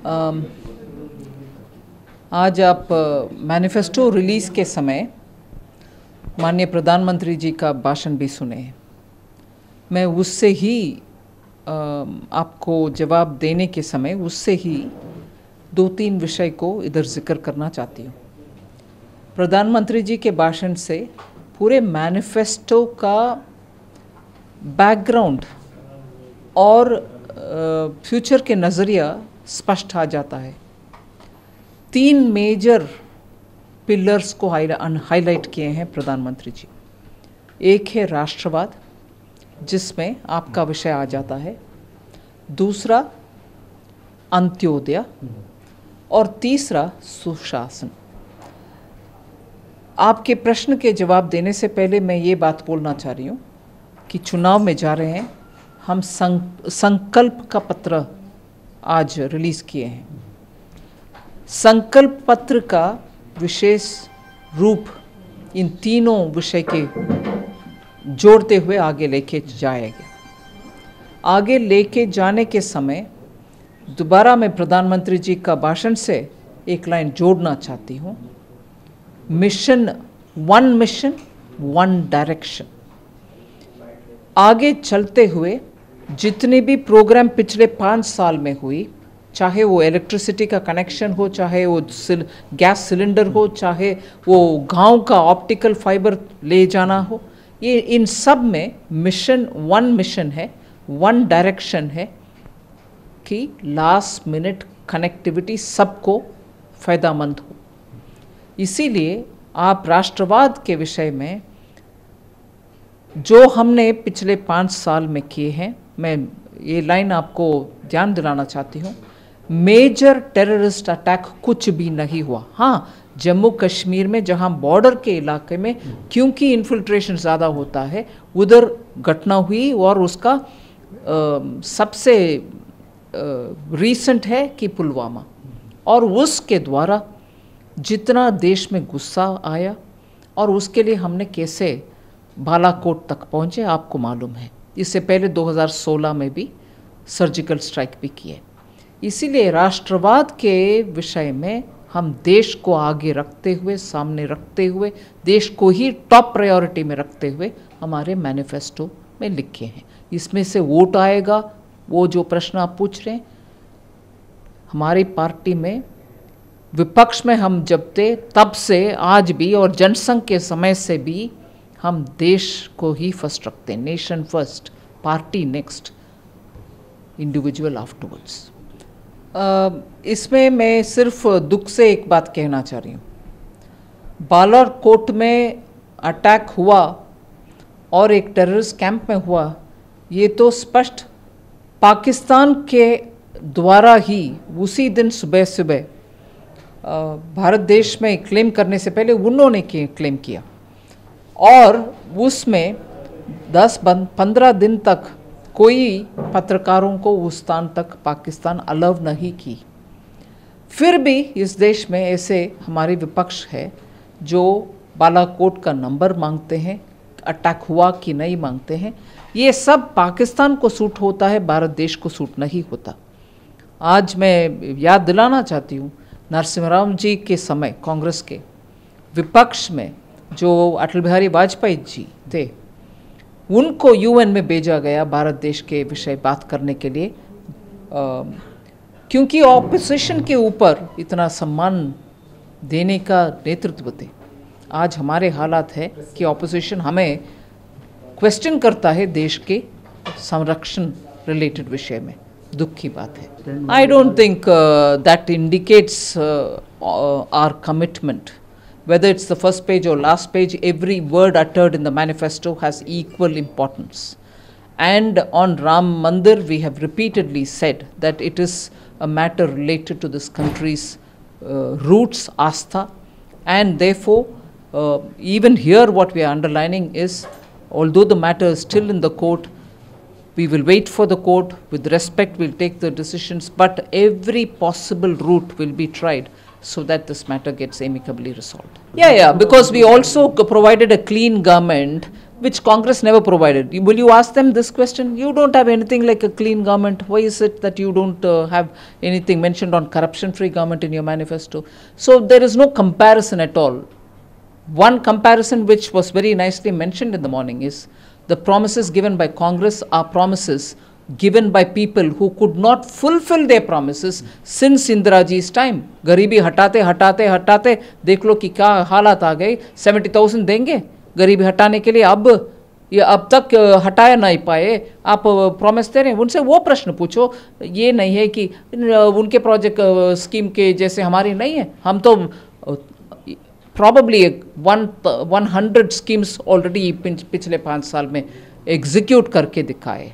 अम, आज आप manifesto release के समय माननीय प्रधानमंत्री जी का भाषण भी सुने हैं। मैं उससे ही आपको जवाब देने के समय उससे ही 2-3 विषय को इधर जिक्र करना चाहती हूँ। प्रधानमंत्री जी के भाषण से पूरे मैनिफेस्टो का बैकग्राउंड और फ्यूचर के नज़रिया स्पष्ट आ जाता है। 3 मेजर पिलर्स को हाईलाइट किए हैं प्रधानमंत्री जी। एक है राष्ट्रवाद, जिसमें आपका विषय आ जाता है। दूसरा अंत्योदय और तीसरा सुशासन। आपके प्रश्न के जवाब देने से पहले मैं ये बात बोलना चाह रही हूँ कि चुनाव में जा रहे हैं हम। संकल्प का पत्र आज रिलीज़ किए हैं। संकल्प पत्र का विशेष रूप इन तीनों विषय के जोड़ते हुए आगे लेके जाएगा। आगे लेके जाने के समय दोबारा मैं प्रधानमंत्री जी का भाषण से एक लाइन जोड़ना चाहती हूँ। Mission, one direction. आगे चलते हुए जितने भी प्रोग्राम पिछले 5 साल में हुई, चाहे वो इलेक्ट्रिसिटी का कनेक्शन हो, चाहे वो गैस सिलेंडर हो, चाहे वो गांव का ऑप्टिकल फाइबर ले जाना हो, ये इन सब में मिशन है, वन डायरेक्शन है कि लास्ट मिनट कनेक्टिविटी सबको फ़ायदामंद हो। इसीलिए आप राष्ट्रवाद के विषय में जो हमने पिछले 5 साल में किए हैं, मैं ये लाइन आपको ध्यान दिलाना चाहती हूँ। मेजर टेररिस्ट अटैक कुछ भी नहीं हुआ। हाँ, जम्मू कश्मीर में जहाँ बॉर्डर के इलाके में क्योंकि इन्फिल्ट्रेशन ज़्यादा होता है, उधर घटना हुई और उसका सबसे रीसेंट है कि पुलवामा। और उसके द्वारा जितना देश में गुस्सा आया और उसके लिए हमने कैसे बालाकोट तक पहुँचे आपको मालूम है। इससे पहले 2016 में भी सर्जिकल स्ट्राइक भी किए। इसीलिए राष्ट्रवाद के विषय में हम देश को आगे रखते हुए, सामने रखते हुए, देश को ही टॉप प्रायोरिटी में रखते हुए हमारे मैनिफेस्टो में लिखे हैं। इसमें से वोट आएगा, वो जो प्रश्न आप पूछ रहे हैं, हमारी पार्टी में विपक्ष में हम जब थे तब से आज भी और जनसंघ के समय से भी हम देश को ही फर्स्ट रखते हैं। Nation first, party next, individual afterwards. इसमें मैं सिर्फ दुख से एक बात कहना चाह रही हूँ। बालाकोट में अटैक हुआ और एक टेररिस्ट कैंप में हुआ, ये तो स्पष्ट पाकिस्तान के द्वारा ही उसी दिन सुबह सुबह भारत देश में क्लेम करने से पहले उन्होंने क्लेम किया और उसमें 10-15 दिन तक कोई पत्रकारों को उस स्थान तक पाकिस्तान अलाउ नहीं की। फिर भी इस देश में ऐसे हमारे विपक्ष है जो बालाकोट का नंबर मांगते हैं, अटैक हुआ कि नहीं मांगते हैं। ये सब पाकिस्तान को सूट होता है, भारत देश को सूट नहीं होता। आज मैं याद दिलाना चाहती हूँ, नरसिम्हा राव जी के समय कांग्रेस के विपक्ष में जो अटल बिहारी वाजपेयी जी थे, उनको यूएन में भेजा गया भारत देश के विषय बात करने के लिए, क्योंकि ऑपोजिशन के ऊपर इतना सम्मान देने का नेतृत्व थे। आज हमारे हालात है कि ऑपोजिशन हमें क्वेश्चन करता है देश के संरक्षण रिलेटेड विषय में। दुख की बात है। I don't think that indicates our commitment. Whether it's the first page or last page, every word uttered in the manifesto has equal importance. And on Ram Mandir, we have repeatedly said that it is a matter related to this country's roots, astha, and therefore, even here what we are underlining is, although the matter is still in the court, we will wait for the court. With respect, we'll take the decisions, but every possible route will be tried so that this matter gets amicably resolved. Yeah, because we also provided a clean government which Congress never provided. Will you ask them this question? You don't have anything like a clean government. Why is it that you don't have anything mentioned on corruption-free government in your manifesto? So there is no comparison at all. One comparison which was very nicely mentioned in the morning is the promises given by Congress are promises given by people who could not fulfill their promises since Indira ji's time. गरीबी हटाते हटाते हटाते देख लो कि क्या हालात आ गए. 70,000 देंगे गरीबी हटाने के लिए, अब ये अब तक हटाया नहीं पाए, आप प्रॉमिस दे रहे हैं. उनसे वो प्रश्न पूछो. ये नहीं है कि उनके प्रोजेक्ट स्कीम के जैसे हमारी नहीं है. हम तो probably 100 schemes already पिछले 5 साल में एग्जीक्यूट करके दिखाए.